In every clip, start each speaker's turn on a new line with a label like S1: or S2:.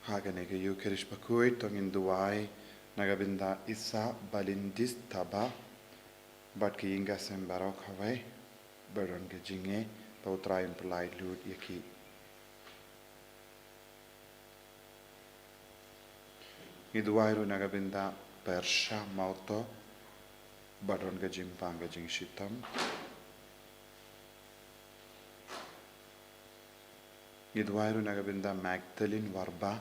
S1: Haganega Eucharish Bakhuid tongin duai nagabinda isa balindis taba but ki inga sembarok hawai beron ke jinge pautra imply lud yaki iduairu nagabinda persha mauto baron ke jimpang ke jing shitam iduairu nagabinda Magdalene warba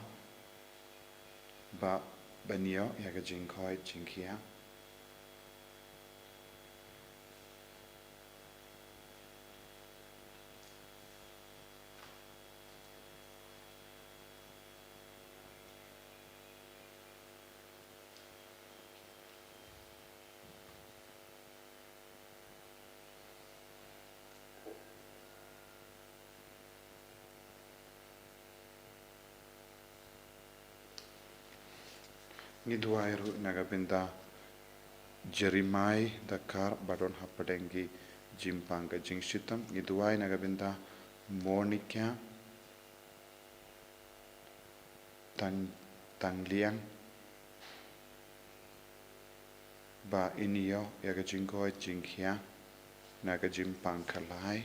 S1: ba banio yaga jinkoi jinkia Ngiduairu nagabinda Jeremiah Dakar badon hapadengi jimpanga jingshitam ngiduai nagabinda Monica Tangliang ba inio yaga jinkoi jinkia naga jimpang kalai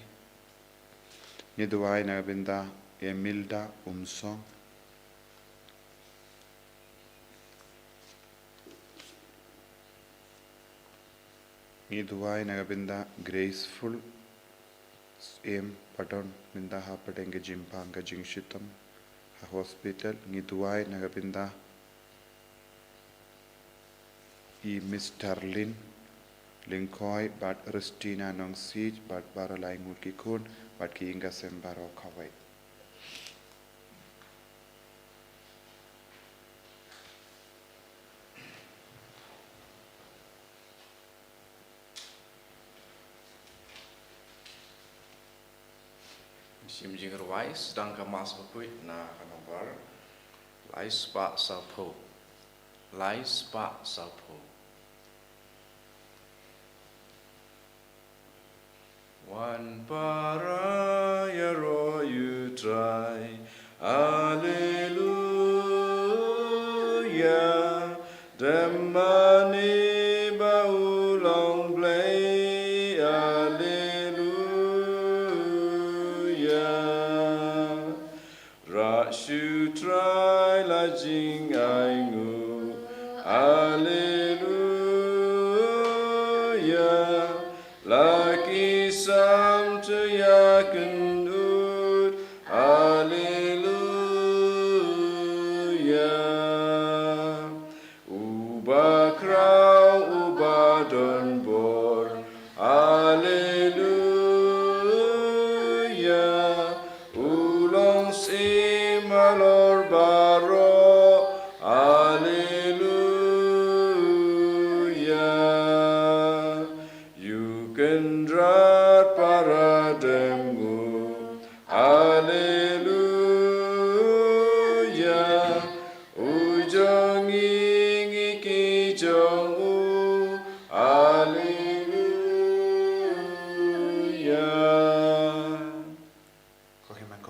S1: ngiduai nagabinda Emilda Umsong Iduai nagabinda graceful aim padon minda ha padenge jimpanga jingshitam ha hospital ngiduai nagabinda I Mr. Lin Linkoi but Restina nong siege but baralai ngukikun but ki inga sembaro kawai
S2: Simjing ruais dan kemas Bakhuid na kanabar lais pak sapo one para yaro you try Alleluia demani baulong play Rashu try la jing aingu Alleluia Laki sam to yakundud Alleluia Uba krau uba don bor Alleluia Ulong Malor baro, Alleluia. You can drat parademu, Alleluia. Ujong ingi ki jongu, Alleluia.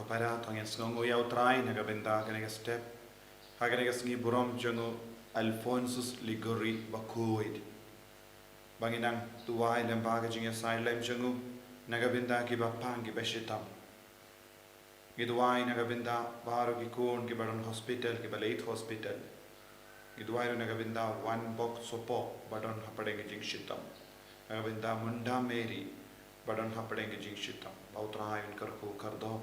S1: Para tongin sngongo yau trai nagabinda kanega step haganega sngi burom jongo Alphonsus Liguri Bakhuid banginang tuwai lembaga jinga sai lem jongo nagabinda ki bapang ki beshitam giduai nagabinda baro ki kon ki baron hospital ki LAIT hospital giduai nagabinda one box sopo badon hapadeng jing shitam nagabinda munda Mary badon hapadeng jing shitam bautrai karku kardo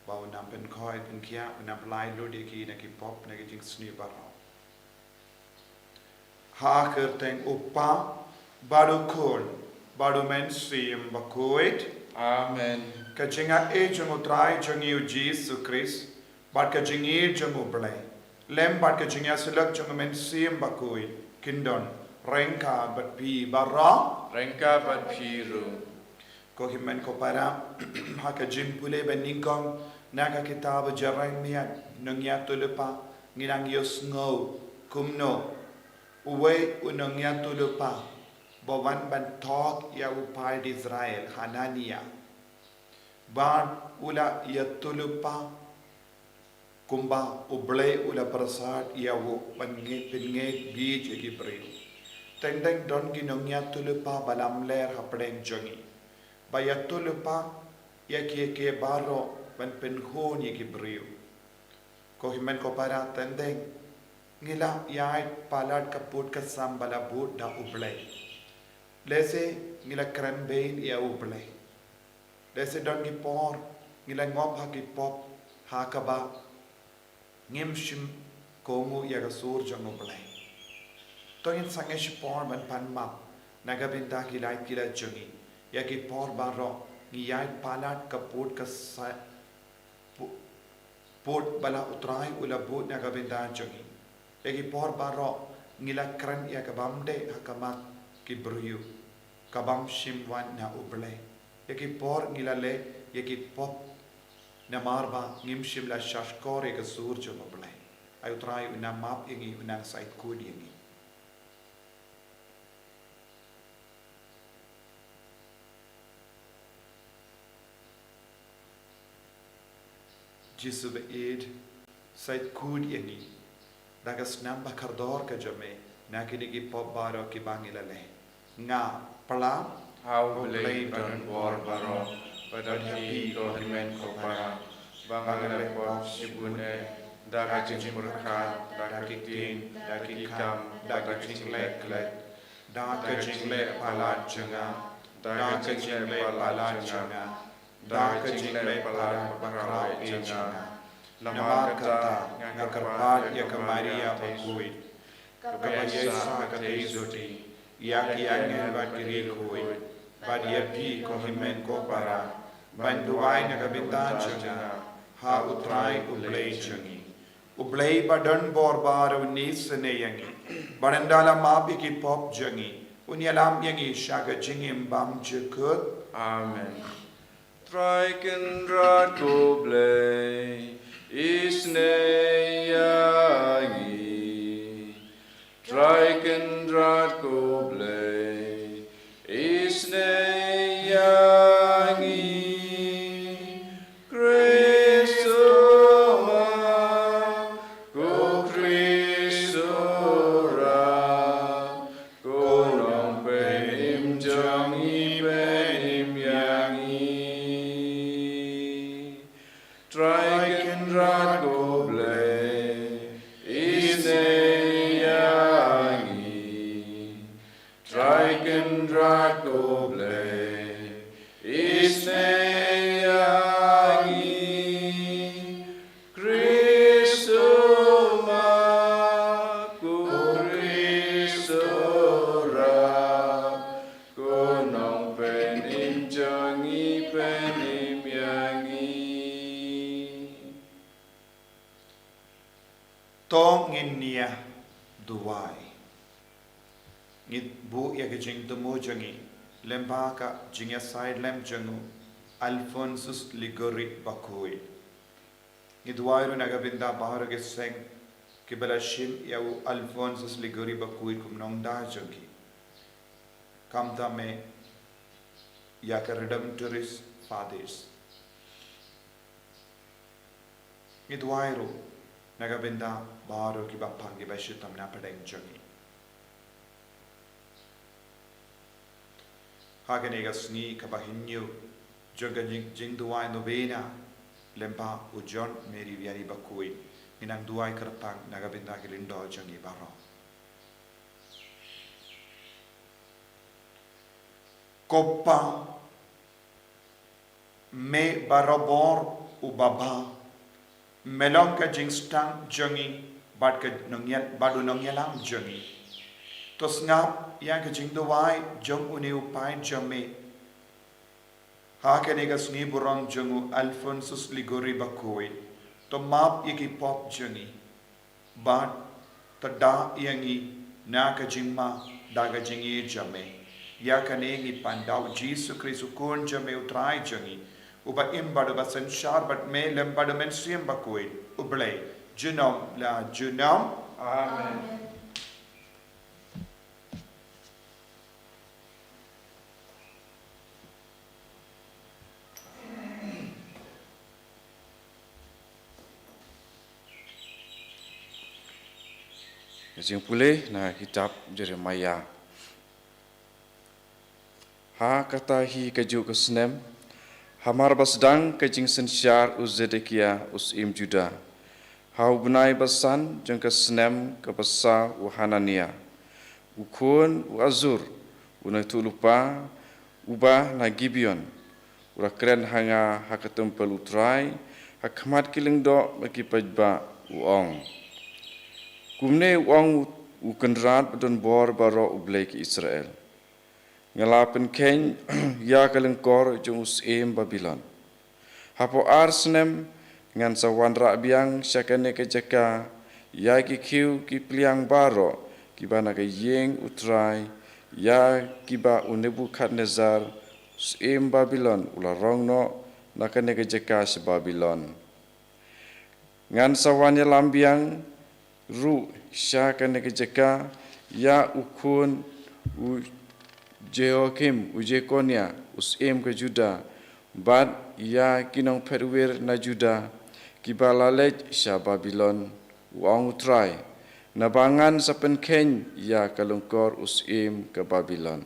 S1: bau nampen koi penkia nampelai lodi ki neki pop neki jing sni barau ha kerteng upa badu kon badu menstream Bakhuid
S2: Amen
S1: kajinga jung utrai jung yu Jesus Christ bad kajingi jung ublai lem bad kajinga sulak jung menstream Bakhuid kindon rengka bat pi barra
S2: Rengka bat piru
S1: ko himen ko para ha kajim pule ben Nyngkong naga kitab Jeremiah nangya tulupa nginang yosngo kumno uwe unangya tulupa bawan ban talk ya upai di Israel Hanania ban ula ya tulupa kumba uble ula prasad iawo pengek bij egi breu tendeng don ginongnya tulupa balam ler hapdeng jongi baya tulupa yaki ke baro ban penhon egi breu ko himen ko para tendeng ngila yai palad kaput kasam bala bud da uble lese ngila krembein ia uble lese don gi por ngila ngop ha gi pop ha kaba ngimshim komu ya gasur jang uble tongin sangesh por ban panma nagabinta ki lait kila jungi ya ki por baro ngi yai palad kaput kasai pot bala utrai ula bud nagabinta jungi Egi por baro ngila kran ya kabamde hakamat ki bruyu kabam shimwan na uble egi por ngila le egi pop na marba ngim shimla shashkor ega sur jo uble ayu try una map egi una site code egi jisu be ed site code egi dagas namba kardor ka jame nakini ki pop baro ki bangila le nga pala
S2: How blame dan war baro pada hi ko himen ko para bangale pop sibune daga jing murka daga kitin daga kikam daga jing lek
S1: daga jingle pala janga daga jingle pala janga daga jingle pala bakrau janga nama kata ngakarpat ya kemaria Bakhuid kabayesa katezoti yaki angel bakiri kuid badia pi ko himen ko para banduai nagabintan janga ha utrai ublei jangi ublei badan borbar unis ne yangi barandala mapi ki pop jangi unyalam yangi shaga jingim bam jekut
S2: Amen. Triken rat ko blei SNGI Triken rat ko blei SNGI
S1: tong nginia duai ngit bu ya ke jing tumu jangi lemba ka jingya side lem jangu Alphonsus Ligori Bakhuid ngit wairu nagabinda bahar ke seng ke balashim ya Alphonsus Ligori Bakhuid kum nongda jangi kamta me ya ka redemptorist fathers ngit wairu nagabinda bahar ki bapang ki bashitam na padeng jangi Haganega sni kabahinyo joga jing duai novena lempa ujon meri viari Bakhuid inang duai kerpang nagabinda gilindo jangi baro Koppa me barobor ubaba melong ka jingstang jangi bad ka nongyal badu nongyalam jangi tos ngap yang ka jing duai jong uni upai jame hakenega sni burong jongu Alphonsus Ligori Bakhuid to map iki pop jangi bad tada yangi na ka jingma daga jingi jame ya kanengi pandau Jesu Kristu kun jame utrai jangi uba imbadu ba sanshar but me lembadu men siem Bakhuid ublei junom la junom
S2: Amen. Jing pulih na kitab Jeremiah. Ha kata hi kaju kesnem, hamar basdang kajing sensyar us Zedekia us im Juda. Hau benai basan jeng kesnem ke basa u Hanania. Ukun u Azur, unai tu lupa, ubah na Gibeon. Ura keren hanga hakatempel utrai, hakmat kiling do bagi pajba uong. Kumne uang ukenrat bedon bor baro ublai ke Israel. Ngalapen ken ya kalengkor jung us Babylon. Hapo arsnem ngan sawan biang syakane ke jaka ya ki kiu ki pliang baro ki bana ke yeng utrai ya ki ba Nebukadnezar us Babylon ula rongno nakane ke jaka se Babylon. Ngan sawan lambiang ru syakane ke jaka ya ukun u Jehoiakim u Jekonia us ke Juda bad ya kinong perwir na Juda kibala LAIT-ïA sya Babylon uang utrai nabangan sa penken ya kalungkor us ke Babylon.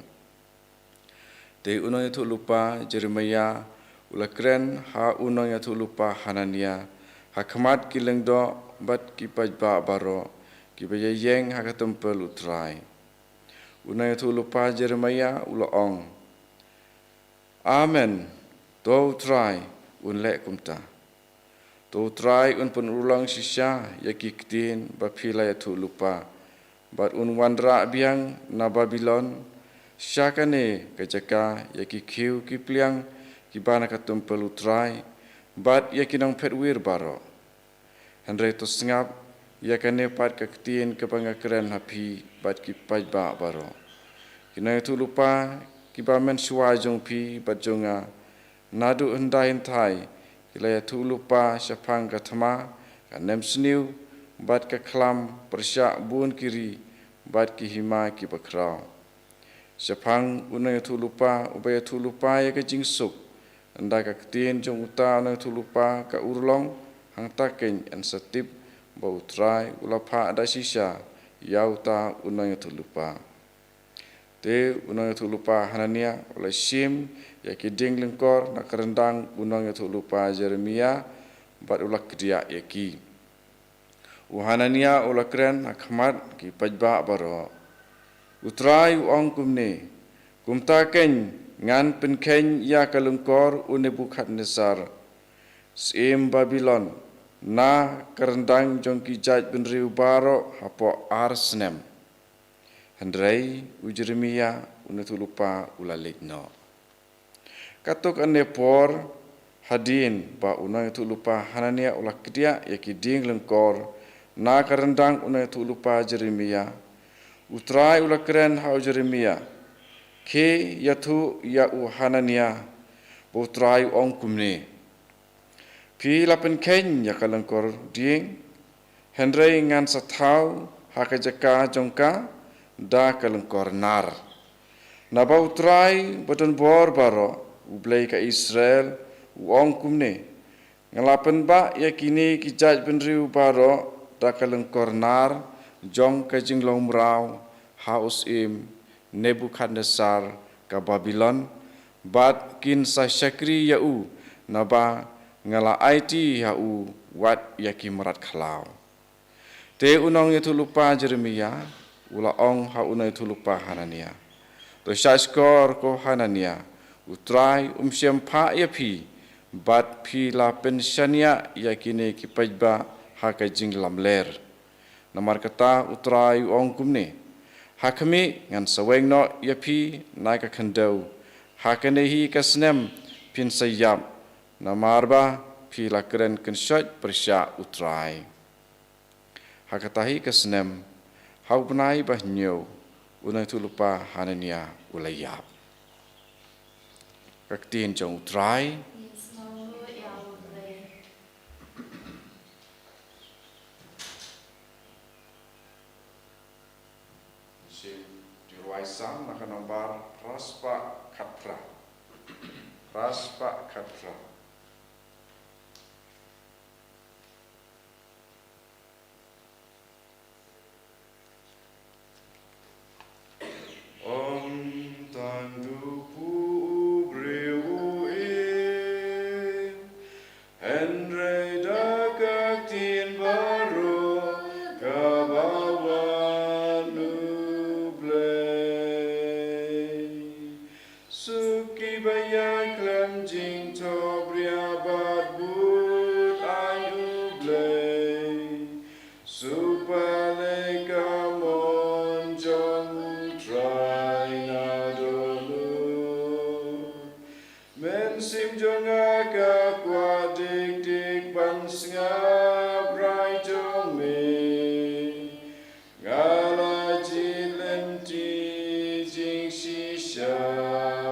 S2: Te unong itu lupa Jeremiah ula kren ha unong itu lupa Hanania hakmat kileng do bat kipajba baro kibayeng hakatempel utrai. Unang itu lupa Jeremiah ula ong. Amen. To try unlek kumta. To try un penulang sisya yakiktin bapila itu lupa. Bat un wandra biang na Babylon syakane kajaka yakikiu kipliang kibana katumpel utrai bat yakinang petwir baro. Henry to sengap yakane pat kaktin kepangakren hapi bat kipajba baro. Kina itu lupa kibamen suajong pi bat jonga nadu hendai hentai kila itu lupa syapang katama kanem seniu bat keklam persyak bun kiri bat kihima kibakrau. Syapang unang itu lupa ubay itu lupa ya kejingsuk anda kaktin jong uta unang itu lupa ka urlong hang taken en setip bau trai ulapa ada sisa yauta unang itu lupa. Te unang itu lupa Hanania oleh Sim ya kiding lengkor nak kerendang unang itu lupa Jeremiah bat ulak kedia yaki. Hanania ulah keren akmat ki pajba baro. Utrai uang kumne kumtaken ngan penken ya kalengkor Nebukadnezar sim Babylon na kerendang jong kijat benriu baro hapo arsnem. Hendrai Jeremiah unetu lupa ulalik no. Katuk anepor hadin ba unang itu lupa Hanania ulah kedia yakiding lengkor na kerendang unang itu lupa Jeremiah. Utrai ulah keren hau Jeremiah. Ke yatu ya Hanania utrai ong kumne. Pi lapen ken ya kalengkor ding Hendrai ngan satau hakajaka jongka da kalengkor nar. Naba utrai badan bor baro ublai ka Israel uong kumne. Ngalapan ba yakini kijaj benriu baro da kalengkor nar jong ka jinglong mrau haus Nebukadnezar ka Babylon bat kin sa syakri yau naba ngala LAIT-ïA wat yakimarat khalau. Te unong itu lupa Jeremiah ula ong ha unang itu lupa Hanania. To syaskor ko Hanania utrai siam pa yapi bat pi la pensyania yakini kipajba ha kajing lamler. Namar kata utrai ong kumne. Hakami ngan saweng no yapi naika kandau. Hakanehi kasnem pin sayap. Namarba pi la keren kensyat persya utrai. Hakatahi kasnem hau benai bah nyau unang itu lupa Hanania ulayap. Kaktin jong utrai. Diruai sam nak nomor raspa katra. Raspa katra. sim jonga ka kwa dik dik ban singa brai jong me ngala ji len ti jing si sha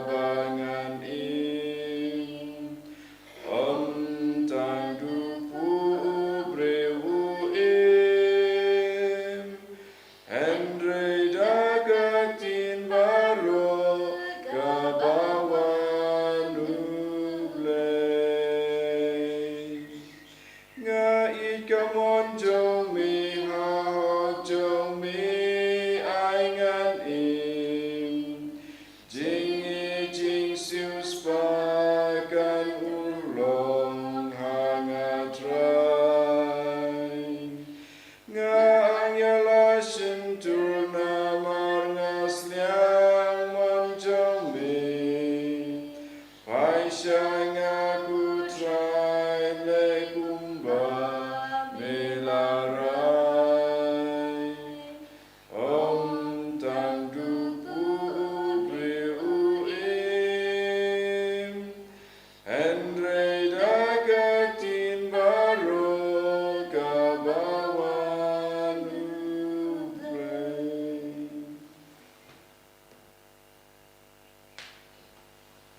S2: bangan in om tang du pu bre wu im Andre daga tin baro kabawan ublay nga ikamon jong mi ha jong mi aingan im jing sius pakan ulong hangat rai nga angela sentur namar ngasliang monjong mi paisya ngaku trai le kumba melarai om tang dupu priu im Andre daga tin baro kabawan ublay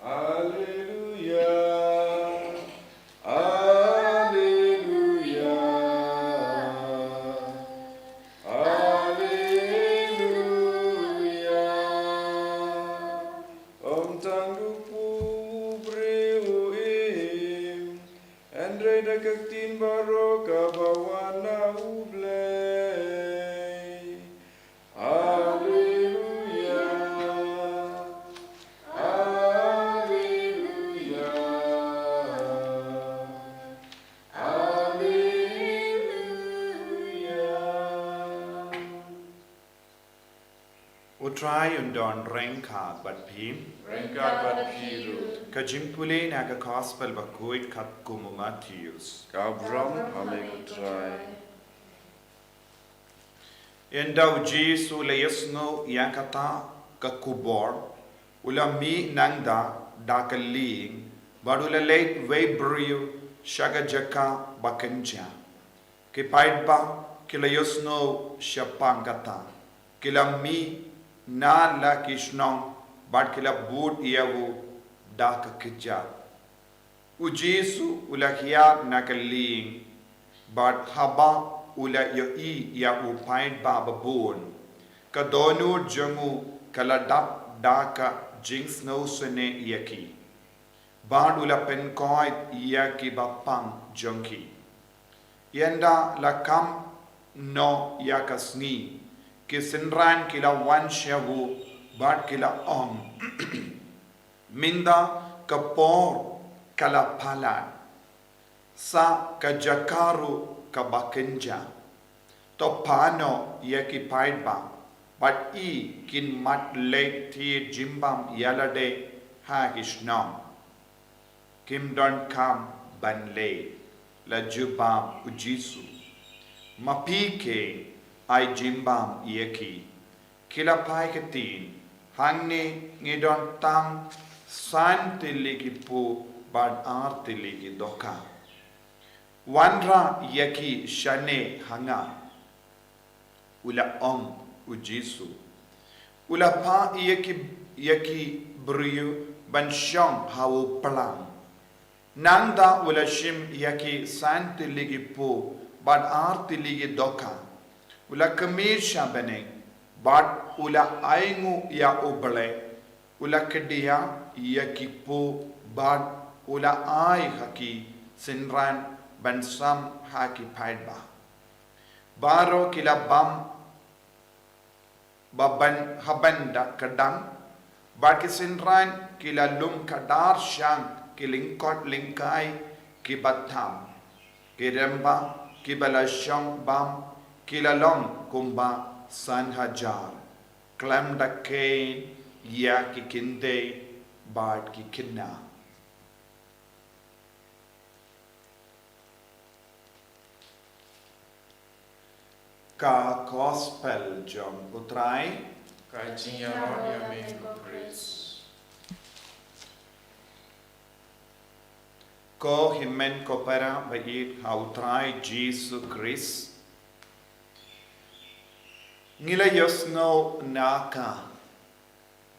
S2: Hallelujah Hallelujah Hallelujah Om tang dupu breu im Andre daga tin baro kabawan ublay Hallelujah Hallelujah Hallelujah
S1: Utrai undon rengka bat pim.
S2: Rengkat bat piru
S1: Ka jimpule naga gospel Bakhuid kat kumuma tius.
S2: Kabram amik utrai
S1: Endau Jesu le yesno yang kata ka kubor ula mi nangda dakaling badula late way brio shaga jaka bakanja ke paidba kila yesno syapang kata kila mi na la kishnong bad kila bud iawu daka keja u Jesu ula hiya nakaling bad haba ula yoi ya upaid baba bon ka donur jangu kala dap daka jinx no sene yaki bad ula pen koid yaki bapang jonki yenda la kam no yakasni ki sinran kila wan shawu bad kila minda kapor kala palan sa ka jakaru ka bakenja to pano yaki paidba but I kin mat late ti jimbam yalade ha kishnam kim don kam ban le la jubam ujisu mapike ai jimbam yaki kila pai ketin hangne ngidon tang san tiliki pu bad ar tiliki doka Wanra yaki shane hanga ula ujisu ula pa yaki brio banshong hawo palang nanda ula shim yaki santi ligi po bad arti ligi doka ula kamir shabane bad ula aingu ya obale ula kedia yaki po bad ula ai haki sinran bansam haki paidba baro kila bam baban habanda kadang bakisinran kila lum kadar shang kilingkot lingkai kibatam kiremba kibala shang bam kila long kumba san hajar klam da kain ya kikinde bad kikina ka gospel jom utrai
S2: Kajian ya me praise
S1: ko himen ko para bait hautrai Jesus Christ ngilayos ngo naka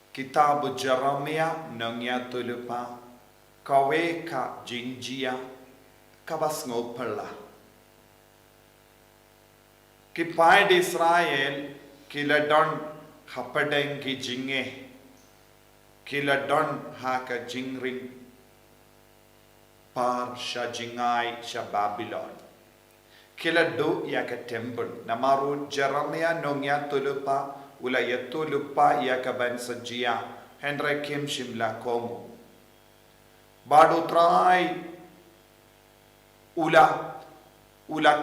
S1: kitab Jeremia nangya tulupa kawe ka jinjia kabas ngo pala kipai di Israel kiladon hapadeng ki jinge kiladon haka jingring par sha jingai sha Babylon kilado ya ka temple namaru Jeremia nongya tulupa ula yatulupa ya ka ban sajia hendra kim shimla komo badu trai ula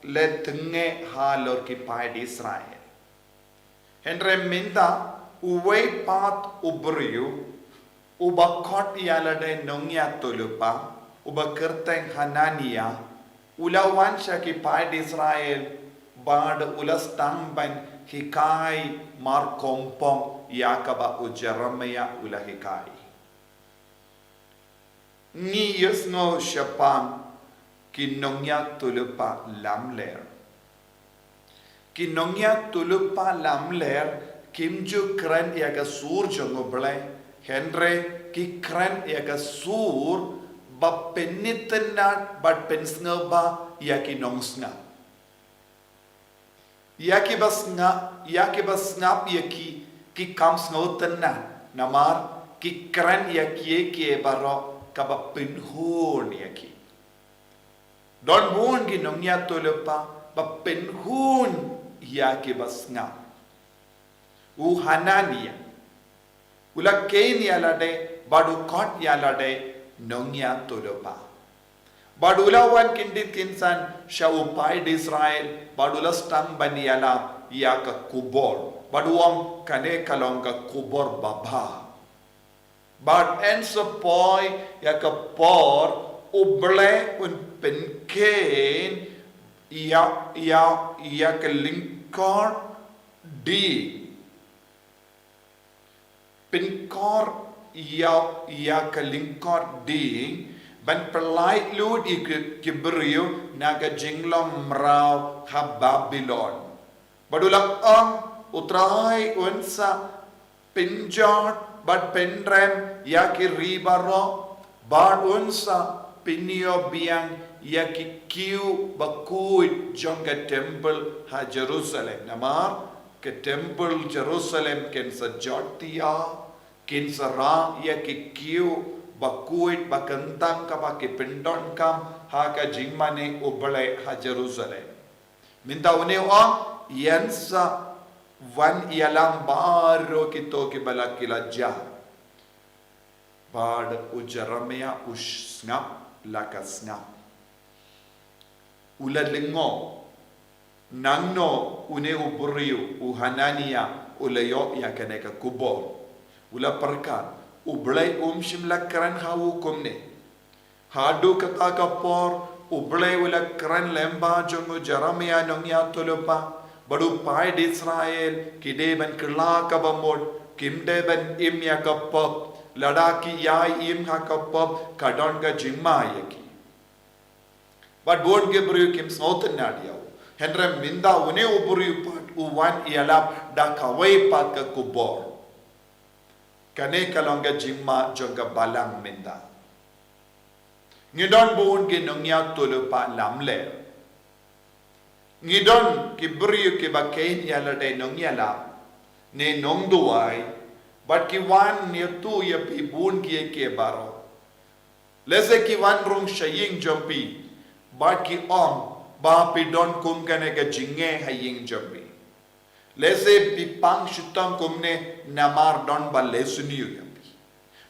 S1: letenge halor ki pai di Israel hendra minta uway pat ubriu uba kot yalade nongya tulupa uba kerteng Hanania ulawan siya ki pai di Israel bad ulas tangban hikai mar kompong yakaba u Jeremia ula hikai ni yusno syapam ki nongya tulupa lamler kinongya tulupa lamler kimju kran yaga sur jongo blai henre ki kran yaga sur ba penitenat ba pensnga yaki nongsna yaki basnga yaki ki kamsngotenna namar ki kran yaki baro kaba penhon yaki don buon ki nongya tulupa ba penhun yaki basnga u Hanania ula kain yalade badu kot yalade nongya tulupa badulawan kindit kinsan syaupai di Israel badula stang baniala yaka kubor baduam kane kalongka kubor baba bad ensopoy yaka por uble un penken ia ke lingkor di pinkor ia ke lingkor di ban perlait lud ikibrio naga jinglom mrau ha Babylon badulak utrai unsa pinjot bad pendrem yaki ribaro bad unsa pinio biang yaki kiu Bakhuid jong ke temple ha Jerusalem namar ke temple Jerusalem ken sa jortia ken sa ra yaki kiu Bakhuid bakantang ka baki pindon kam ha ka jingmane ubale ha Jerusalem minta une yansa van ialam baro kito ki balakila ja bad u Jeremia usngap lakasngap ulalingo nangno une uburiu u Hanania ulayo ya kaneka kubor ula perkan ublay shimla kran hawu komne hadu kata kapor ublay ula kran lemba jongo Jeremia nongya tulupa badu pai di Israel kide ban kla kabamod kimde ban im ya kapop ladaki yai im ha kapop kadon ga jimma yaki but bod gebru kim soten nadia hendra minda une uburu pat uwan ialap da kawai pat ka kubor kane kalonga jimma jonga balang minda ngidon buun ki nongya tulupa lamle ngidon ki buriu ki bakain yalade nongya la ne nongduai but ki wan ne tu ya pi buun ki ke baro lese ki wan rung shaying jompi but ki ba pi don kum kane ka jinge haying jompi lese pipang shutang kumne namar don ba lesuniu yampi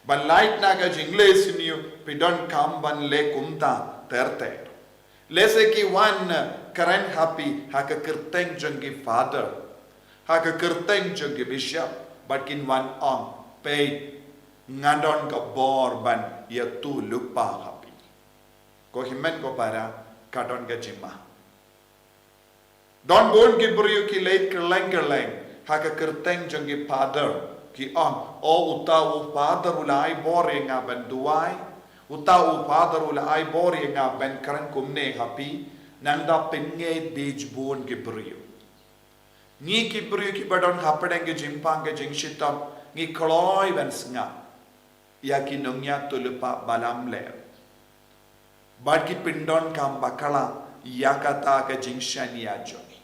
S1: ban light naga jingle suniu pidon kam ban le kumta terter lese ki wan karen happy haka kerteng jongi father haka kerteng jongi bishop but kin wan pay ngadon ka bor ban ya tu lupa happy ko himen ko para kadon ka jimma don bon ki buriu ki late kerleng haka kerteng jongi father ki o utawu father ulai boring aban duai Utau father ula ai bori nga ben karan kumne happy nanda penge beach bone gibriyo. Ni gibriyo ki badon hapadeng ke jimpang ke jingshitam ni kloy ben snga. Ya ki nongya tulupa balam le. Bad ki pindon kam bakala yakata ke jingshan ya joni.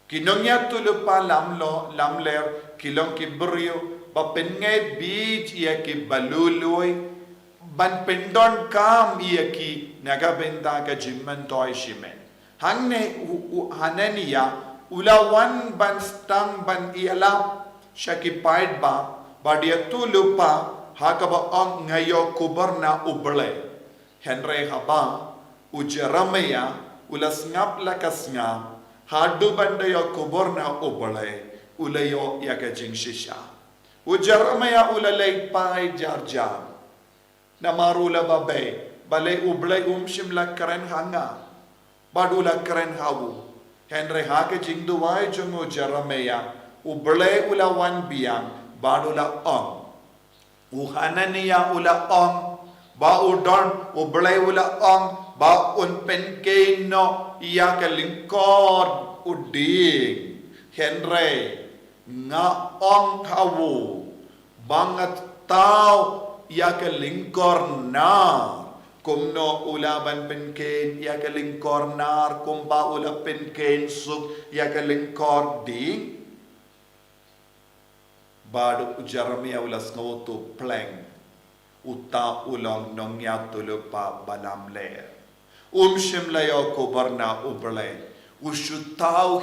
S1: Ki nongya tulupa lamler kilong gibriyo ba penge beach ya ki baluluoy ban pendon kam iya ki nagabenda ka jimman toy shimen hangne hanania ulawan ban stang ban iala shaki paid ba badia tulupa hakaba ang ngayo kubarna uble henre haba ujaramaya ulas ngap lakasngam hadu bandayo kubarna uble ulayo yakajing shisha ujaramaya ulalay pai jarjar namarula babe balay ublay shimla karen hanga badula karen hawu henry hake jingduway jungo jarameya ublay ulawan biyang badula uhananiya ula ba udon ublay ula ba unpenke no iya ka lingkod uding henry nga hawu bangat tao ia ke lingkor nar kumno ulaban penken ia ke lingkor nar kumba ula penken suk ia ke lingkor ding badu Jeremia ulas ngoto pleng uta ulang nongya tulupa balam le shimlayo kubarna uble ushutau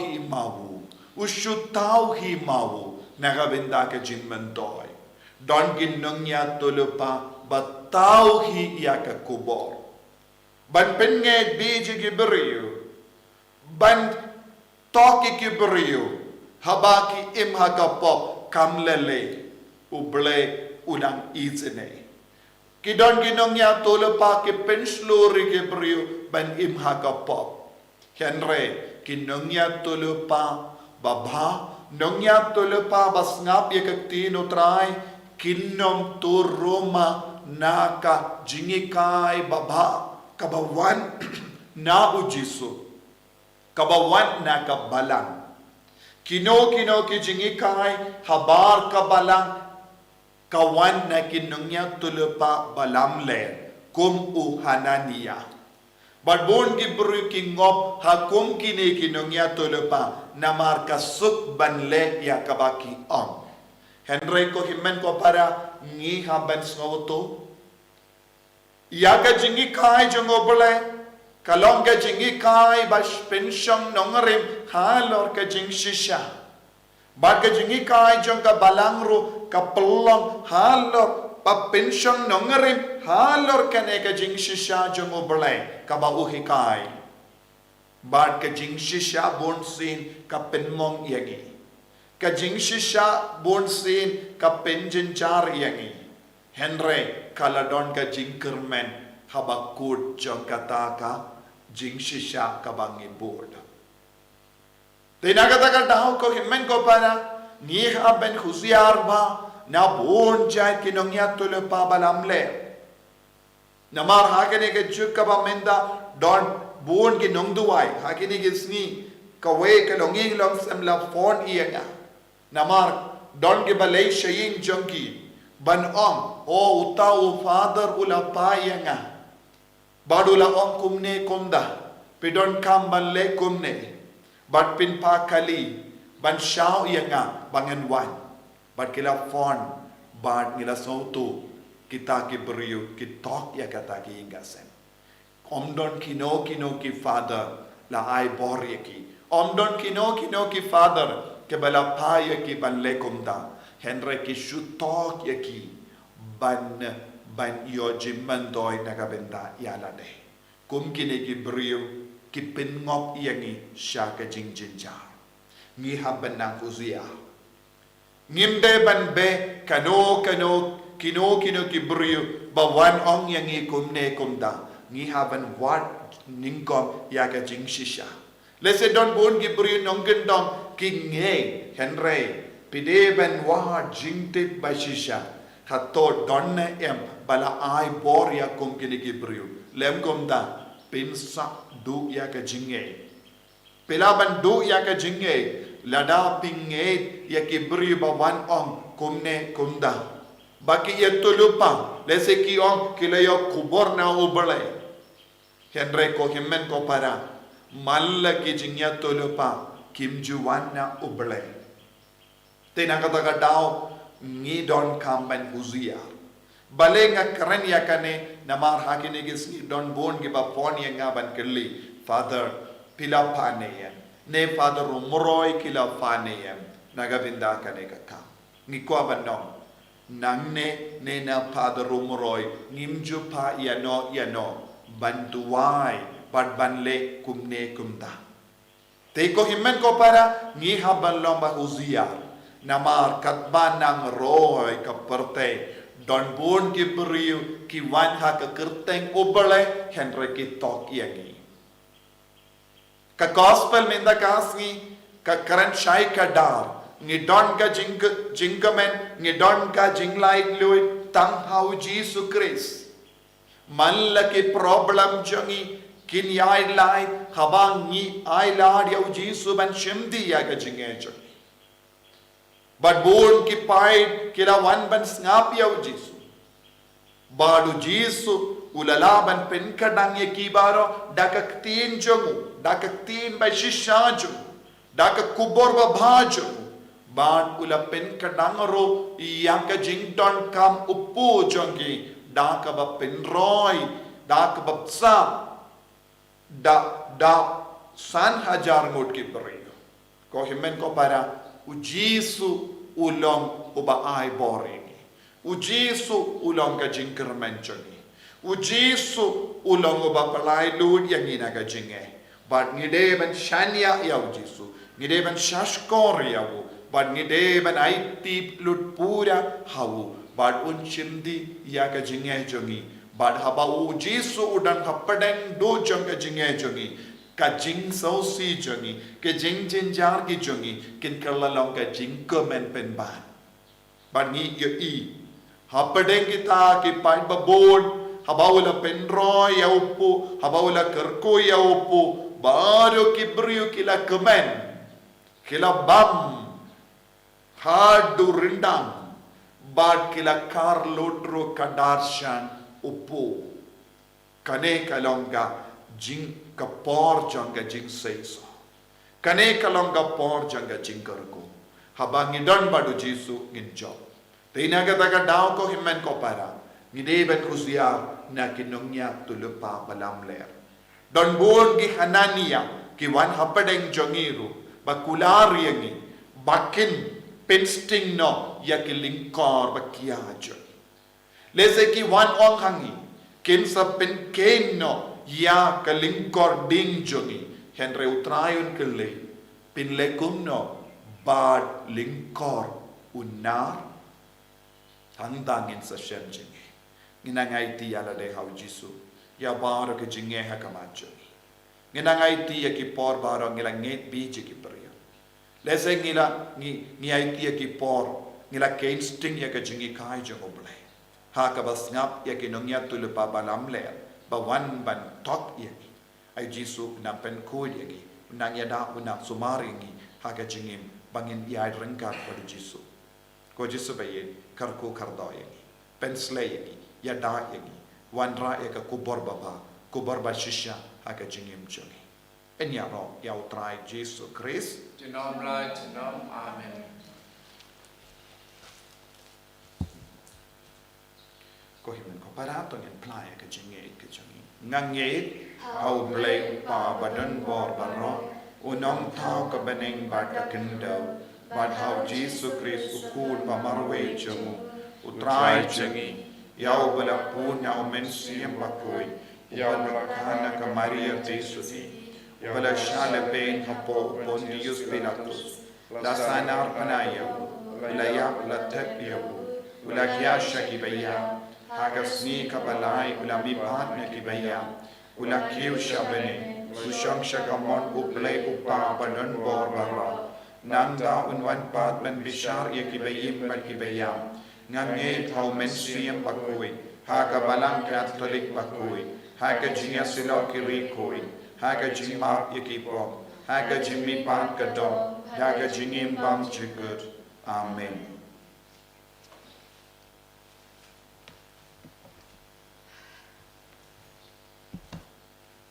S1: hi mawu nagabenda ke jimmendoy don ginongya tulupa batau hi yaka kubor ban penge biji gibriyo ban toki gibriyo habaki imhagapo kamlele uble unang izine kidon ginongya tulupa ki pensluri gibriyo ban imhagapo henre kinongya tulupa baba nongya tulupa basngap yakatino try kinnom turuma naka jingikai baba kabawan na ujisu kabawan na kabalang kino ki jingikai habar kabalang kawan na kinongya tulupa balamle kum uhananiya badbon gibru kingop hakum kini kinongya tulupa namar kasuk banle ya kabaki Henry ko himmen ko para ngi haban sngoto yaga jingi kai jongo bole kalong ga jingi kai bash pension nongarim halor ka jing shisha baga jingi kai jong ka balangru ka pelong halor pa pension nongarim halor ka ne ka jing shisha jongo bole ka ba uhi kai bad ka jing shisha bon sin ka penmong yagi ka jing shisha bon sin ka penjin char yangi henry kaladon ka jing kermen habakut jong kata ka jing shisha ka bangi board tinagata ka daw ko himmen ko para ni haben khuziar ba na bon jay kinongya tulupa balamle namar hakene ke juk ka ba menda don bon ki nongduwai hakene ke sni kawe ka longing long samla phone ianga namar don ke balay shayin junkie ban o utau father ula payanga badula kumne kumda pidon kam balle kumne bat pin pa kali ban shao yanga bangan wan bat kila phone bat ngila sautu kita ki beriu ki talk ya kata ki ingasen omdon kino ki father la ai bori ki omdon kino ki father ke bala paya ki ban lekumda henry ki shutok ya ki ban yo jimman doi nagabenda yala de kum kine ki brio ki pin ngop yangi shaka jingjinja ngi haban nang uzia ngimbe ban be kano kino ki brio bawan ong yangi kumne kumda ngi haban wat Nyngkong yaga jingshisha lese don bon ki brio nonggendong ki nge henry pide ben wa jingtip bashisha Kato donne bala ai bor ya kum kini kibriu. Lem kum da pinsa du ya ka jinge. Pilaban du ya ka jinge. Lada pinge ya kibriu ba wan kumne kumda. Baki ya tulupa. Lese ki kila ya kubor na ubale. Henry ko himmen ko para. Malla ki jingya tulupa. Kim juwan na ubale. Tinakata daw ngi don kamban huzia. Bale nga karen ya kane namar hakine gis ngi don bon gi ba pon ya nga ban kelli. Father pila paneyan. Ne father umroy kila paneyan. Nagabinda kane ka. Ngi ko ban no. Nangne ne na father umroy ngimju pa yano bantuai pat banle kumne kumda. Te ko himmen ko para ngi haban lomba huzia. Namar katban nang roy kaperte don bon ki beriu ki wan ha ka kerteng ubale henry ki tok yangi ka gospel minda kasngi ka karan shai ka dar ngi don ka jingamen ngi don ka jinglai lui tang hau Jesus Christ malla ki problem jangi kin yai lai habang ni ai la dia Jesus ban shimdi ya ka jingejo. But born ki paid kila wan ban snap yaw Jisu. Badu Jisu ulala ban pen kadang ye kibaro dakak tin jongu dakak tin by shishaju dakak kubor ba bhaju bad ula pen kadang ro yaka jington kam upu jongi daka ba pen roy daka ba sa da san hajar ngot ki beri ko himen ko para Ujisu ulong uba ai boring. Ujisu ulong ka jingkermenchoni. Ujisu ulong uba palai lud yang ina ka jinge. But ngide ban shania ya ujisu. Ngide ban shashkor ya u. But ngide ban ai tip lud pura hawu. But unchimdi ya ka jinge jongi. But haba ujisu udang hapadeng do jong ka jinge jongi. Ka jing so si jongi ke jing jar ki jongi kin kalalong ka jing komen pen ban ban ni yo I hapadeng kita ki pai babon habawla pen roy ya upu habawla kerko ya upu baru ki brio kila komen kila bam hadu rindang bad kila kar lodro kadarshan upu kane kalonga jing kapor jangga jing seiso kane kalonga por jangga jing karko habang idon badu Jisu nginjo teina kata daw ko himmen ko para ngideben kusia na kinongnya tulupa balam ler don bon gi hanania ki wan hapadeng jongiru bakular yangi bakin pensting no yakilingkor bakiajo lese ki wan ong hangi kin sa pen ken no ya kalingkor ding jongi henry utrayon kele pinlekum no bad lingkor unar tangdangin sa shen jingi nginangai ti ala de hau Jisu ya baro ke jinge ha kamacho nginangai ti ya ki por baro ngila nget biji ki perio lese ngila ngi ai ti ya ki por ngila ke instinct ya ke jingi kai jo oble ha ka bas ngap ya ki nongya tulu pa balam le bawan ban tok yagi ay Jisu na pen kod yagi nang yada unang sumari ngi haga jingim bangin iay rengkar pada Jisu ko Jisu bayin karko kardo yagi pen slay yagi yada yagi wanra yaga kubor ba shisha haga jingim jongi enya ro yaw try Jisu Christ
S2: Jinom lai jinom amen.
S1: ko himen ko para to ngen playa ka jinge ka jongi nganget au blay pa badan bor baro unong tau ka beneng ba ka kendo bad how Jesus Christ ukul pa marwe jomu utrai jongi yau bala pun yau mensiem Bakhuid yau bala kana ka Maria Jesus bala shale ben hapo Pontius Pilatus la sanar panayo la ya la tabiyo la kiasha kibaya hagasni kabalai ulami patne kibaya ula kiu shabene usang shagamon uplay upa banon bor bara nanda unwan pat ben bishar ye kibayim ban kibaya ngange thau mensiam Bakhuid haga balang Catholic Bakhuid haga jinga silok kiri koi haga jingma yakipom haga jimmi pan kadom haga jingim bam jikut. Amen.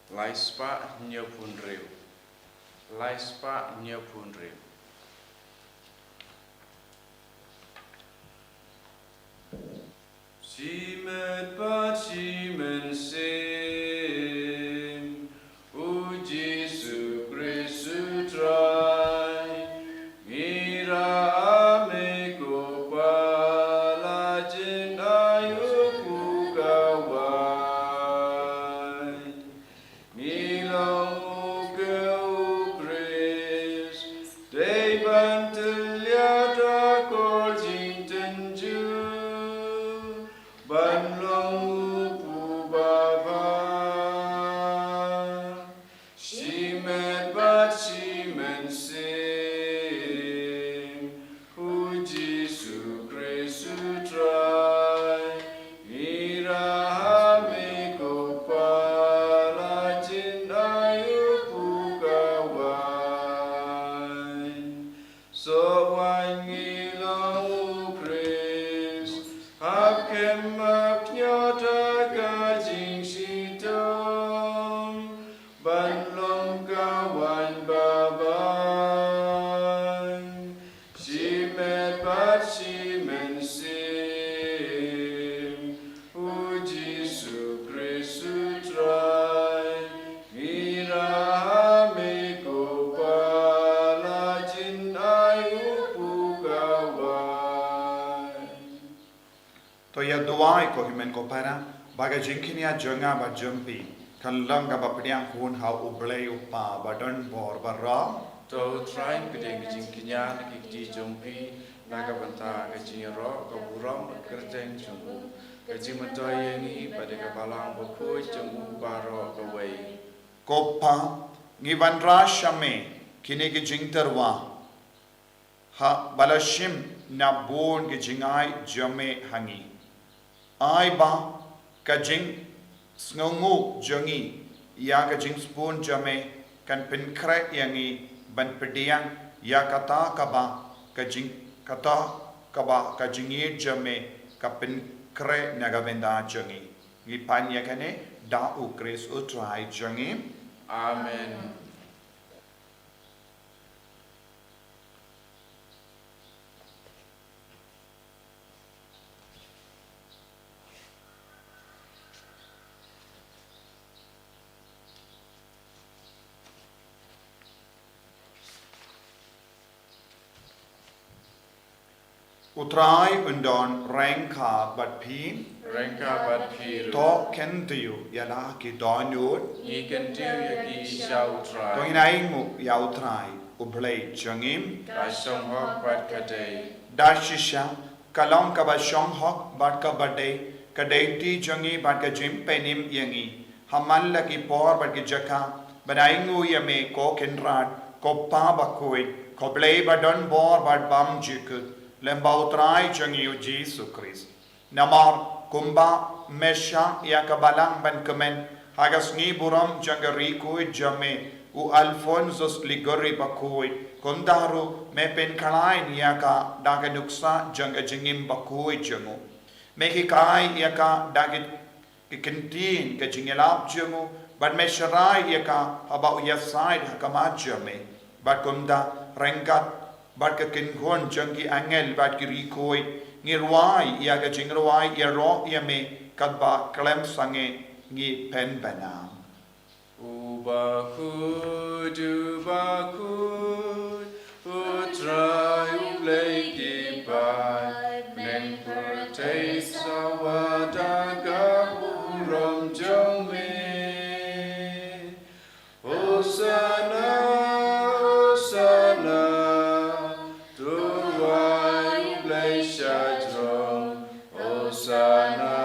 S2: Laispa nyapun riu. Laispa nyapun riu. Simet bat simen sim, o Jesu Christu trai, ira ame ko pala jen ayuku kawai, nilang ukeu Christ, dei bantel yada kor jing tenju. Ban long upu baba, simet bat simen sim, hu Jesu Christu trai, ira hame ko pala jin ayupu kawai, so wangi long Christ, Hakem apnyata kajing sitom, banlong kawan baban, simet bat simen sim, hu Jesu Christu trai, ira hame ko pala jin ayupu kawai.
S1: To ya duai ko himen ko para baga jinkinia jonga ba jumpi kan langa ba pediang kun hau ublei upa badan bor barra
S2: To trying gedeng gejing kinyan kikti jompi naga banta gejing ro ke buram kerteng jumbu gejing mentoyengi pada kebalang Bakhuid jumbu baro kewei
S1: kopa ngivandra shame kini ki jingterwa ha balashim na bon ki jingai jame hangi ai ba ka jing sngongu jongi ya ka jing spoon jame kan pinkre yangi ban pediang ya kata kaba ka jing kata kaba ka jingi jame ka pinkre nagavenda jongi ngipanya kane da ukris utrai jongi.
S2: Amen.
S1: Utrai undon rengka bat pi
S2: Rengka bat piru
S1: to kentiu yala ki donut
S2: ikan tiu yaki syau
S1: to
S2: try
S1: inaingu ya utrai ublei jangim
S2: Kasong hok bat kadei
S1: dashisha kalong ka ba shong hok bat ka bade kadeti jangi bat ka jim penim yangi hamal lagi por bat ki jaka banaingu yame ko kenrat ko pa Bakhuid ko blei badon bor bat bam jikut lembau trai jangi u Jesu Christ namar kumba mesha ya kabalang ban kemen hagas ni buram jangari kuit jame u Alfonsus ligori Bakhuid kundaru me pen kalain ya ka daga nuksa janga jingim Bakhuid jangu me ki kai ya ka daga ikentin ka jingelap jangu ban mesharai ya ka haba ya side hakamat jame bat kunda rengkat bat ka kinhon jangi angel bat ki rikoi ngirwai ya ka jingrwai ya ro ya me kadba klem sange ngi pen banam
S2: Bakhuid utrai ublei dibai neng pertei sawadaga buram jome Hosana Hosana tuai ublei syajrong Hosana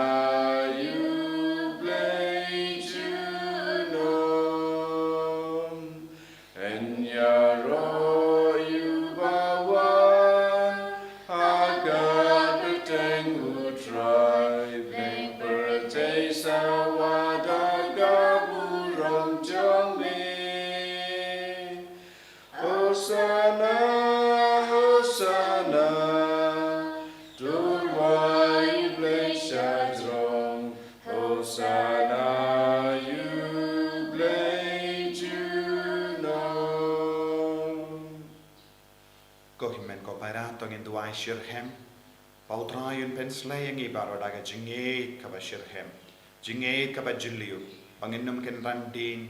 S2: Enya ro yu bawa Hosanna, Turwai Blessed Jong, Hosanna, you blame Juno.
S1: Kohimen ko para tongin duai shirhem. Pautrayun penslayang ibarodaga jingay kaba shirhem. Jingay kaba jiliu. Panginum ken randin.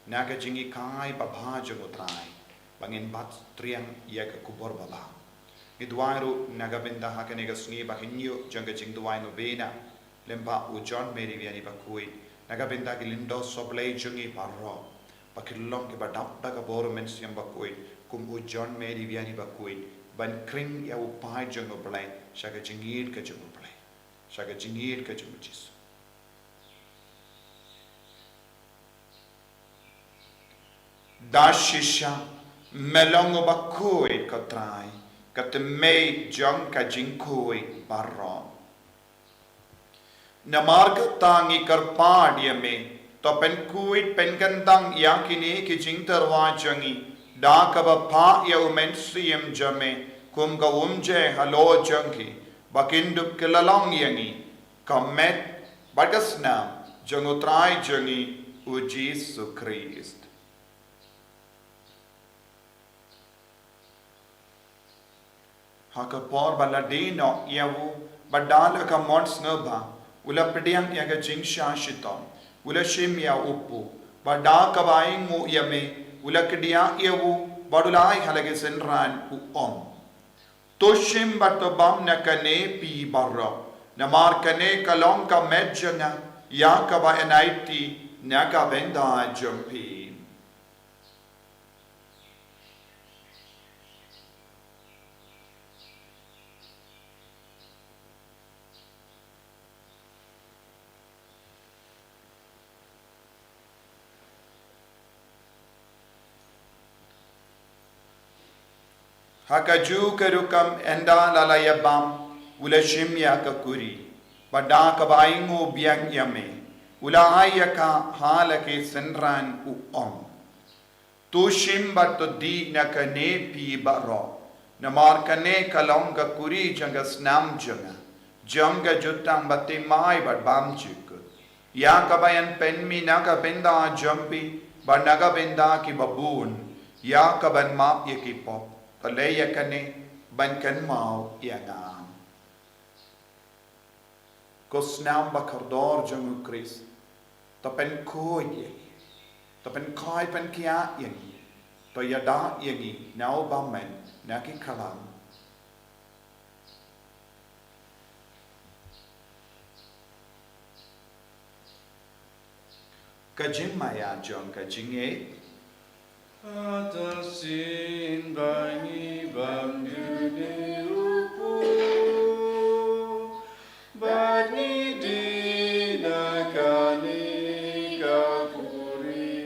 S1: Naga jingi kai babhajang utray. Pangin bat triang yaga kubor baba. Idwairu naga benda hakanega sungi bahinyo janga jing duai novena. Lempa u John Mary viani Bakhuid. Naga benda kilindo soblay jungi barro. Pakilong ke badap daga boru mensiam Bakhuid. Kum u John Mary viani Bakhuid. Ban kring ya upai jungo blay. Shaga jingir ka jungo blay. Shaga jingir ka jungo jisu. Dashisha melongo Bakhuid katrai kat me jong ka jingkui barro namarga tangi karpadia me to pen kuit pen gandang yakini ki jingtarwa jangi da kaba pa ya umensiam jame kum ga umje halo jangi bakindup kelalong yangi kamet bagasna jangutrai jangi u Jesu Christ. Haka por baladino yawu badala ka mons ngaba ula pediang yaga jingsha shiton ula shimya upu badaka baingu yame ula kedia yawu badulai halage senran u om toshim batobam nakane pi barro namar kane kalong ka medjanga yakaba enaiti naka benda jumpi. Hakaju kerukam enda lalayabam ula shimya kakuri pada kabaingu biang yame ula ayaka halake senran u om tu shimba to di nakane pi baro namar kane kalong kakuri janga snam janga jutang bate mai bad bam chuk ya kabayan penmi naga benda jampi banaga benda ki babun ya kaban map yaki pop Kalaya kane bankan mau iangan. Kosnam bakardor jangu Chris. Tapen koi yangi. Tapen koi pen kia yangi. To yada yangi nau bamen naki kalam. Kajin maya jong kajinge.
S2: Atasin bangi bangune upu bani dinakani kapuri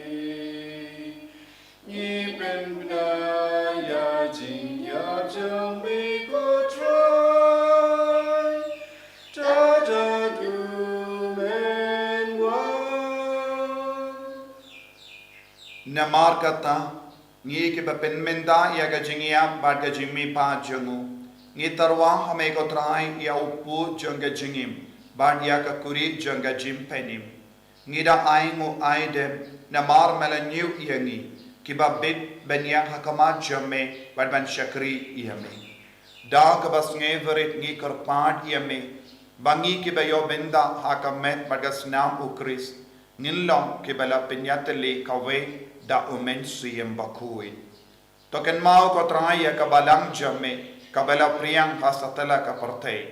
S2: iben bnaya jinya jambi kotrai tada dumen wan
S1: Namar kata ngi ke bapen menda ya ga jingia bad ga jimmi pa jangu ngi tarwa hame ko trai ya upu janga jingim bad ya ka kuri janga jim penim ngi da aingu aide namar melanyu yangi ki ba bit benya hakama jamme bad ban shakri yame da ka bas nge verit ngi karpad yame bangi ki ba yo benda hakamet bad ga snam u Christ nilom ki bala penyatele kawe da umensiam Bakhuid. Token mau ko traya kabalang jame kabala priang kasatala ka partay.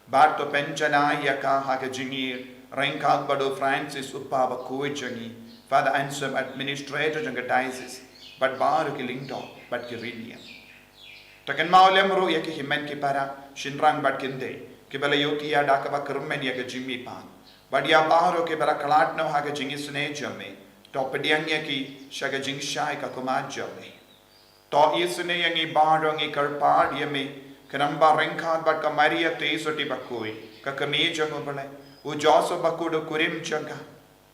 S1: Bato penjana ya ka hakajingir rengkag bado Francis upa Bakhuid jangi Father Ansem administrator janga diocese but baru ki lingdo but ki ridiam. Token mau lemro ya ki himen ki para shinrang bat kinde ki bala yoti ya da ka ba kermen ya ka jimmi pan. But ya baru ki bala kalat no hakajingi sne jame Topediang yaki shaga jing shai ka kumajame. To isune yangi barong i karpad yame kanamba renkad bat ka Maria teisoti Bakhuid ka kami jango bale u Joso Bakhuid kurim janga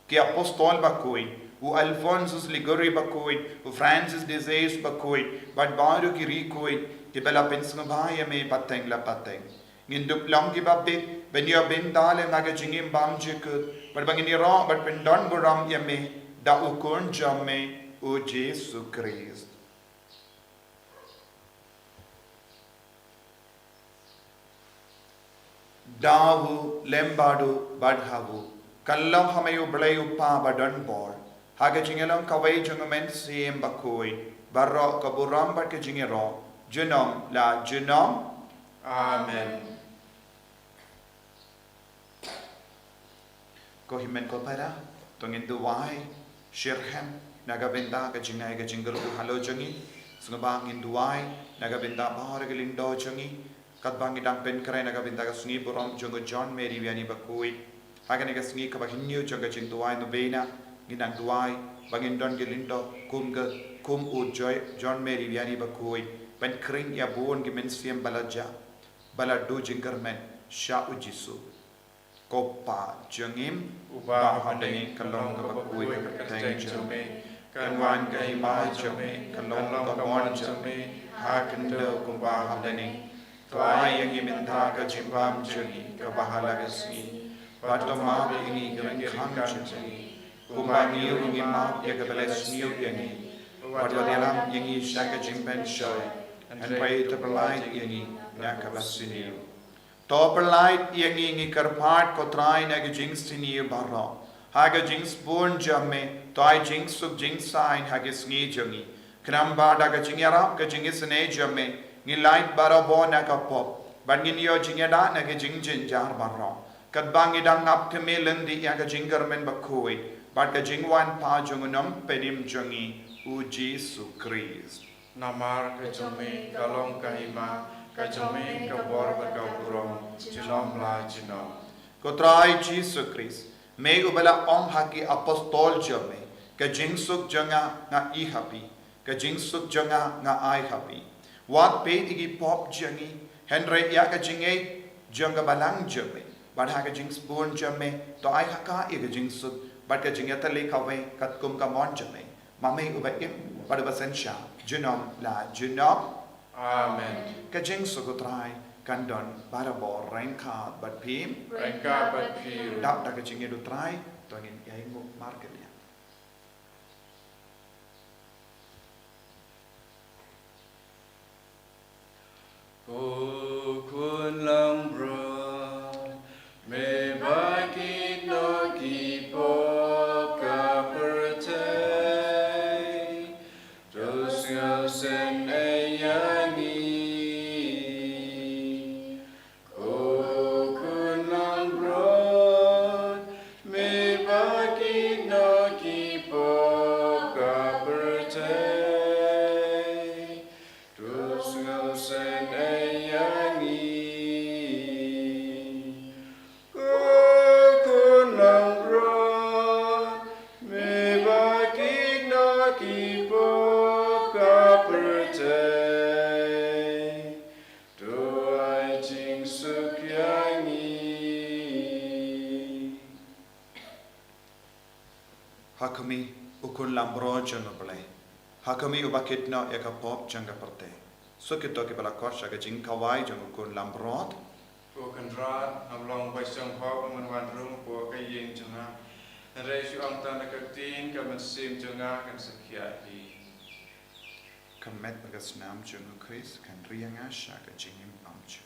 S1: ki apostol Bakhuid u Alphonsus Liguri Bakhuid u Francis Disease Bakhuid bat baru ki Rikuid Kibala pin sngba ya me pateng la pateng. Ngindup long gibabit ben yo bin dale naga jingim bam jikut. Bar bangini ro bar pin don buram ya me da ukun jamme o Jesu Christ. Dawu lembadu badhavu kallam hamayu blayu pa badan bor haga jingelong kawai jungamen siem Bakhuid barro kaburam bad ke jingero junom la junom.
S2: Amen.
S1: Ko himen ko para tongin duwai shirhem naga benda ka jingai ka jingle ku halo jangi sungabang in duwai naga benda bahar ke lindo jangi kat bangi dang pen kare naga benda ka sungi buram jongo John Mary viani Bakhuid haga naga sungi ka bahinyo jonga jing duwai no beina ginang duwai bangin don ke lindo kum u joy John Mary viani Bakhuid pen kring ya buon ki men siem balaja baladu jingkermen sha ujisu kopa jengim
S2: Ubah handeng kalong ka Bakhuid ka teng jome kan wan ka ima jome kalong ka mon jome ha kendo kumbah handeng Tuai yang iminta ka jimbam jengi ka bahala ka singi patama ingi kan kan jengi kumbangi ingi ma ya ka beles niu yengi wadwadelam yengi shaka jimpen shoy and pray to provide yengi na ka basiniu to provide yengi ngi karpat ko trai na ka jing siniu barro haga jing spoon jamme toy jing sub jing sign haga sngi jengi knamba da ka jingyara ka jingi sne jamme ngi light barabo na ka pop ban ngi yo jingeda na ka jing jin jar barro kat bangi dang up ke melen di ya ka jingar men Bakhuid bat ka jingwan pa jungunam pedim jungi u Jesu Christ. Namar ka jome kalong ka ima ka jome ka bor ba ka burom jinom la jinom
S1: Kotrai Jesu Christ me ubala ong haki apostol jame ka jingsuk janga nga I happy ka jingsuk janga nga I happy wat pe igi pop jangi henry ya ka jinge janga balang jame bat ha ka jings born jame to I haka igi jingsuk bat ka jingeta le kawe kat kum ka mon jame mame ubaim bat basensha junom la junom.
S2: Amen.
S1: Ka jingsuk kotrai kandon barabo rengka bat pim
S2: Rengka bat piu
S1: dap da ka jinge do trai tongin yai mo market ya.
S2: O kun lam bro me baki no ki po ka pertai terus ngasen ayani o kun lam bro me baki no ki po ka pertai terus ngasen
S1: Hakami ukun lambro jono play. Hakami ubakit no eka pop janga perte. So kito ki bala kosha ka jing kawai jang ukun lambrot.
S2: Ko kandra amlong bai song ho man wan rung po ka yin janga. Re shu ang tan ka tin ka man sim janga kan sakya hi.
S1: Kan met bagas nam jono Chris kan rianga sha ka jingim amchuk.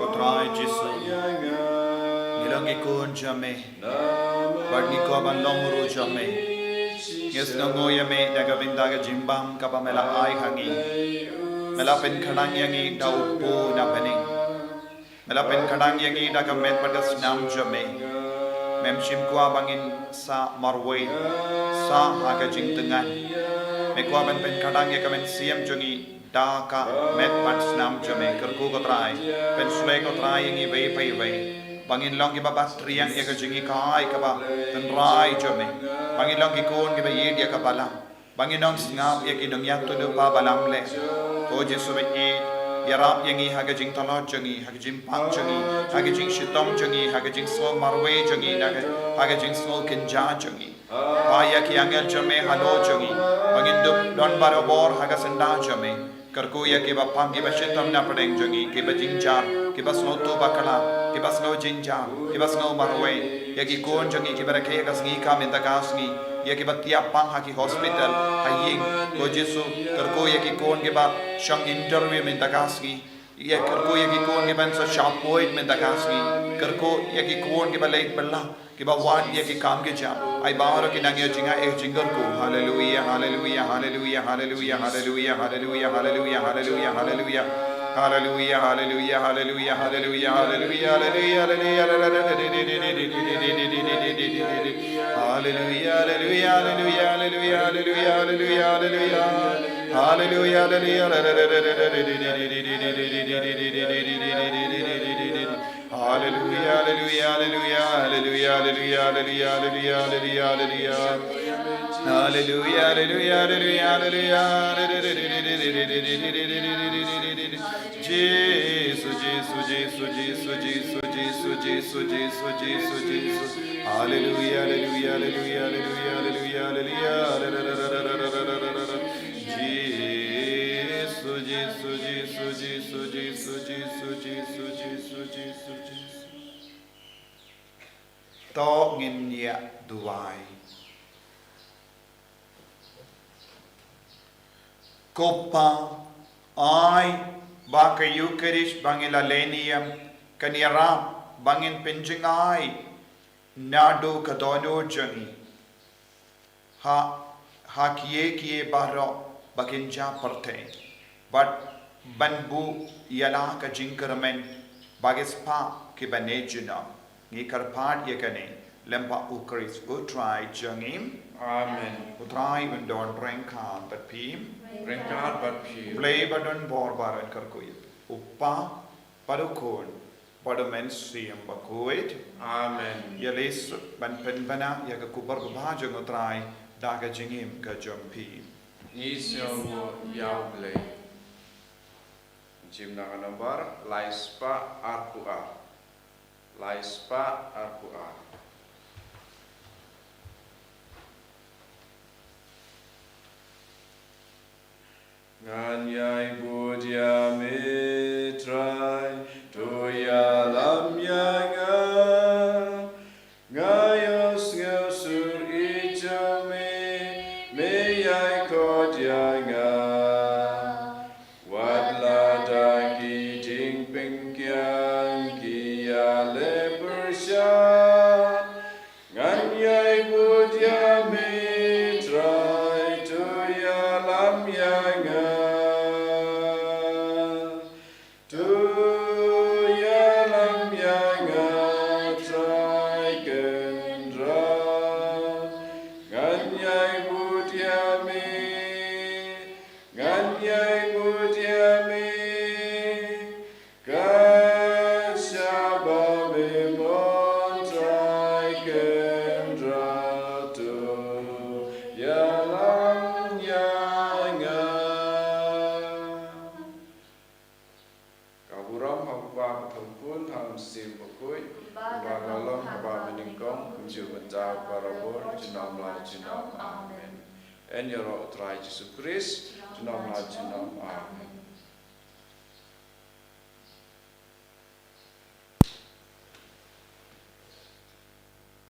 S1: Utrai Jesu. Nilang ikon jame. Bad ni ko ban longru jame. Yes nangoya me nagavindaga jimbam kapamela ay hangi. Melapin kanang yangi da upo na pening. Melapin kanang yangi da kamet padas nam jame. Memshim kwa bangin sa marway sa hagajing tengan. Mekwa ban pen kanang ya kamen siam jongi da ka met padas nam jame kerku ko try. Pen sulay ko try yangi way pay way. Bangin long ki babat triang ya kajingi kai kaba tenrai jame. Bangin long ki kon ki bayid ya kabala. Bangin long ngap ya ki dong yatu do pa balam le. O Jesu be yarap yangi hagajing talot jangi hagajing pang jangi hagajing shitom jangi hagajing small marwe jangi hagajing small kinja jangi paya ki angel jame halo jangi bangin dup don barobor hagasenda jame karku ya ki bapam ki bashitom na padeng jangi ki bajingjar ki basno to bakala ki basno jinja ki basno marwe ya ki kon jangi ki barake kasngi ka mendagasngi ya ki batia pang haki hospital haying ko Jesu karko ya ki kon ke ba shang interview men takasgi ya karko ya ki kon ke ban sa sharp point men takasgi karko ya ki kon ke ba late balla ke ba wan ya ki kam ke ja ai baaro ki nang ya jinga e jingar ko hallelujah hallelujah hallelujah hallelujah hallelujah hallelujah hallelujah hallelujah hallelujah Hallelujah, hallelujah, hallelujah, hallelujah, hallelujah, hallelujah, hallelujah, hallelujah, Jesus, Jesus, Jesus, Jesus, Jesus, Jesus, Jesus, Jesus, Jesus, Jesus. Hallelujah, hallelujah, hallelujah, hallelujah, hallelujah, hallelujah. Jesus, Jesus, Jesus, Jesus, Jesus, Jesus, Jesus, Jesus, Jesus, Jesus. To nginya duai. Kopa ai Baka Eucharist bangila lenium kanira bangin pinjingai nado kadono jangi ha kiye baro bakinja parte but banbu yala ka jinkarmen bagispa ki banejuna ngi karpad yakane lempa ukris utrai jangim
S2: Amen.
S1: Utrai wendon rengkan but pim
S2: Rengkat bat phi.
S1: Play badon bor baran karkuit. Uppa padukon padumen siam Bakhuid.
S2: Amen.
S1: Yalis ban penbana yaga kubar kubhajang utrai daga jingim ka jompi.
S2: Isyo yaw ble. Jim na number laispa RQR. Laispa RQR. Nganyai budya mitrai tuya lam yanga ngayos ngusur ijame meyai kodyanga wadla dagi jing pengkyang kiya lebersha nganyai budya mitrai tuya lam yanga En your try Jesus Christ, to know how to know. Amen.